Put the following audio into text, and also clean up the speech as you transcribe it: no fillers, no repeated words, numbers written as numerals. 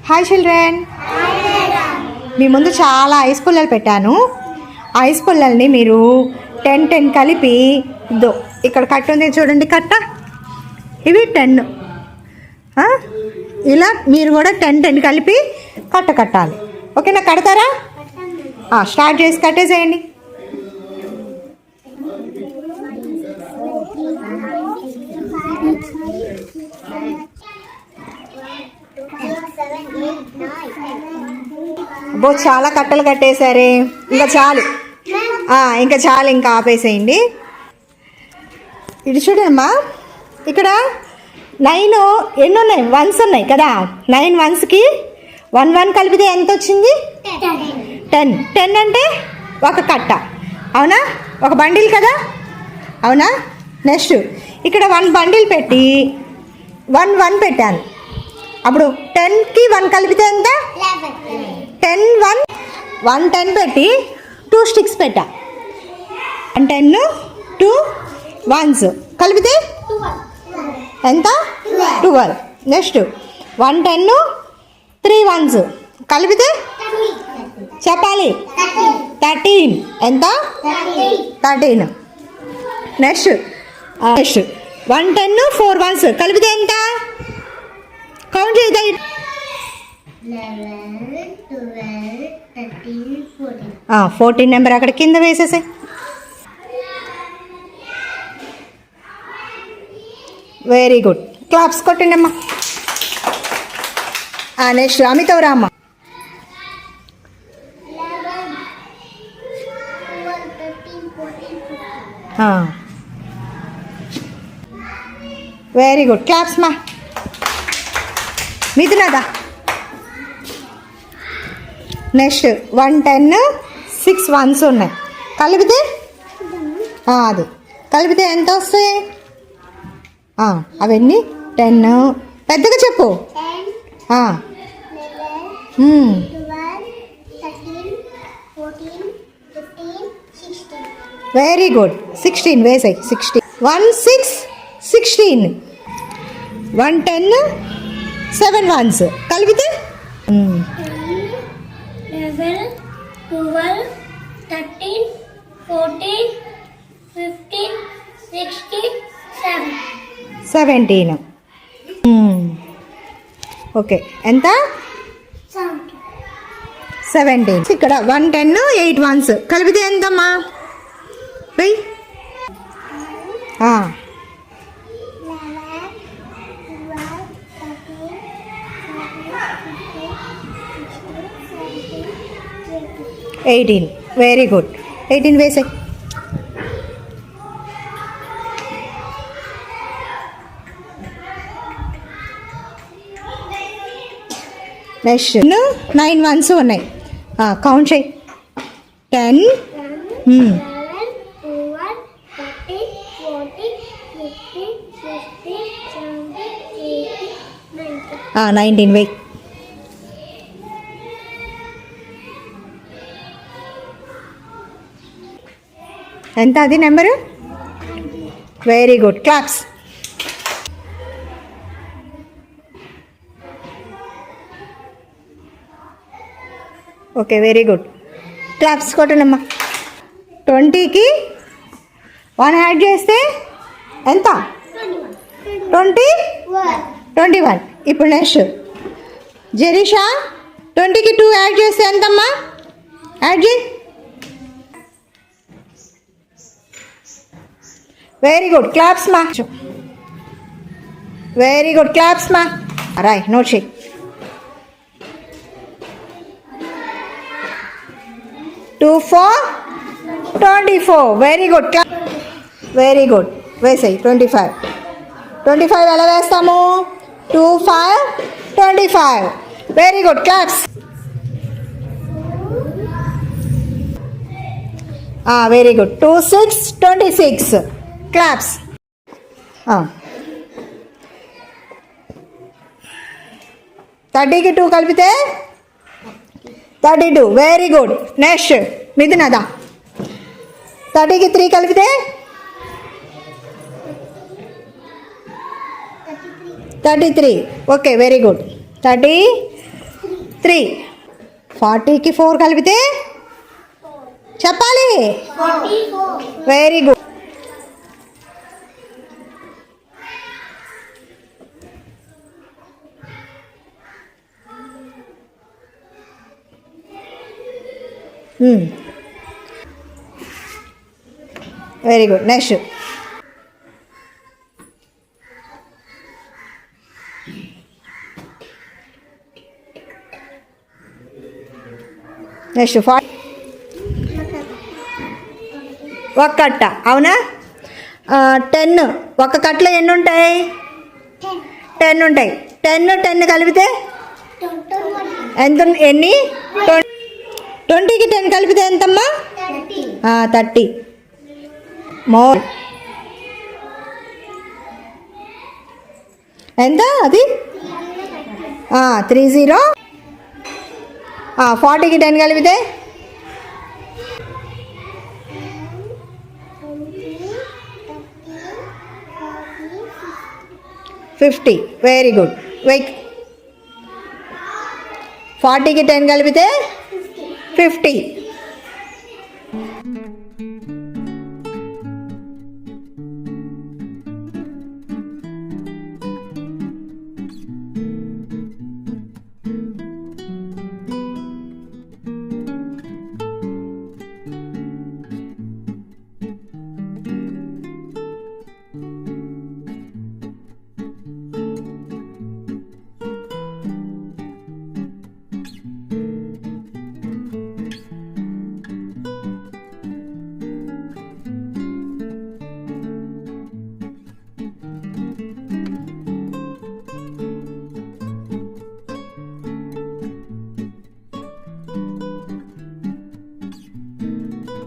Hi children. మీ ముందు చాలా ice పుల్లలు పెట్టాను. ఐస్ పుల్లల్ని మీరు 10 కలిపి ఇక్కడ కట్ట ఉంది చూడండి, కట్ట ఇవి 10. ఇలా మీరు కూడా 10 కలిపి కట్ట కట్టాలి. ఓకేనా? కడతారా? స్టార్ట్ చేసి కట్టేసేయండి. చాలా కట్టలు కట్టేశారే, ఇంకా చాలు, ఇంకా ఆపేసేయండి. ఇది చూడమ్మా, ఇక్కడ 9 ఎన్ని ఉన్నాయి? 1s ఉన్నాయి కదా. 9 1sకి 1 కలిపితే ఎంత వచ్చింది? 10 అంటే ఒక కట్ట, అవునా? ఒక బండిల్ కదా, అవునా? నెక్స్ట్ ఇక్కడ 1 బండిల్ పెట్టి 1 పెట్టాను. అప్పుడు 10కి 1 కలిపితే ఎంత? 10 1 10 పెట్టి 2 స్టిక్స్ పెట్టా. 1 10 2 1s కలిపితే ఎంత? 12. నెక్స్ట్ 1 10 3 1s కలిపితే చెప్పాలి 13. ఎంత? 13. నెక్స్ట్ 1 10 4 1s కలిపితే ఎంత? కౌంట్ చేద్దాం. 11 12 13 14. 14 నెంబర్ అక్కడ కింద వేసేసే. వెరీ గుడ్, క్లాప్స్ కొట్టండి అమ్మా. నెక్స్ట్ అమితవ్ రామ్మ. 11 12 13 14 వెరీ గుడ్, క్లాప్స్ మా. మిథునదా. నెక్స్ట్ 1 10 6 1s ఉన్నాయి. కలిపితే అది కలిపితే ఎంత వస్తాయి? అవన్నీ 10. పెద్దగా చెప్పు. 10 11 12 13 14 15 16. Very good, 16 వేసాయి. 16 1 6 16. 1 10 7 1s కలిపితే 11 12 13 14 15 16 17. ఓకే, ఎంత? 17. ఇక్కడ 1 10 8 1s కలిపితే ఎంతమ్మా? 18. వెరీ గుడ్, 18 వేసే. నెక్స్ట్ 9 1s ఉన్నాయి. కౌంట్ చేయి. 10 11 12 13 14 15 16 17 18 19 వెయ్యి. ఎంత అది నెంబరు? Very good, claps. Okay, very good, claps కొట్టండమ్మా. 20కి 1 యాడ్ చేస్తే ఎంత? 21. ఇప్పుడు నెక్స్ట్ జెరీషా, 20కి 2 యాడ్ చేస్తే ఎంతమ్మా? యాడ్ చేయి. వెరీ గుడ్, క్లాప్స్ మా. వెరీ గుడ్, క్లాప్స్ మా. రాయ్, నోట్ చేయి. 2 4 24. వెరీ గుడ్, వెరీ గుడ్, వేసాయి. 25 ఎలా వేస్తాము? 2 5 25. Very good, claps. Very good, 2 6 26. Claps. 30కి 2 కలిపితే 32. Very good. నెక్స్ట్ మిథునదా. 30కి 3 కలిపితే 33. Okay, very good. 33. 3. 40కి 4 కలిపితే చెప్పాలి. 44. Very good. Very good. Next next 40 ఒక కట్ట అవునా. 10 ఒక కట్టలో ఎన్ని ఉంటాయి? 10 ఉంటాయి. 10 కలిపితే 21. ఎంత? ఎన్ని? 20కి 10 కలిపితే ఎంతమ్మా? 30. 30 మోర్. ఎంత అది? 30. 40కి 10 కలిపితే 50. Very good. వెయిట్. 40కి 10 కలిపితే 50.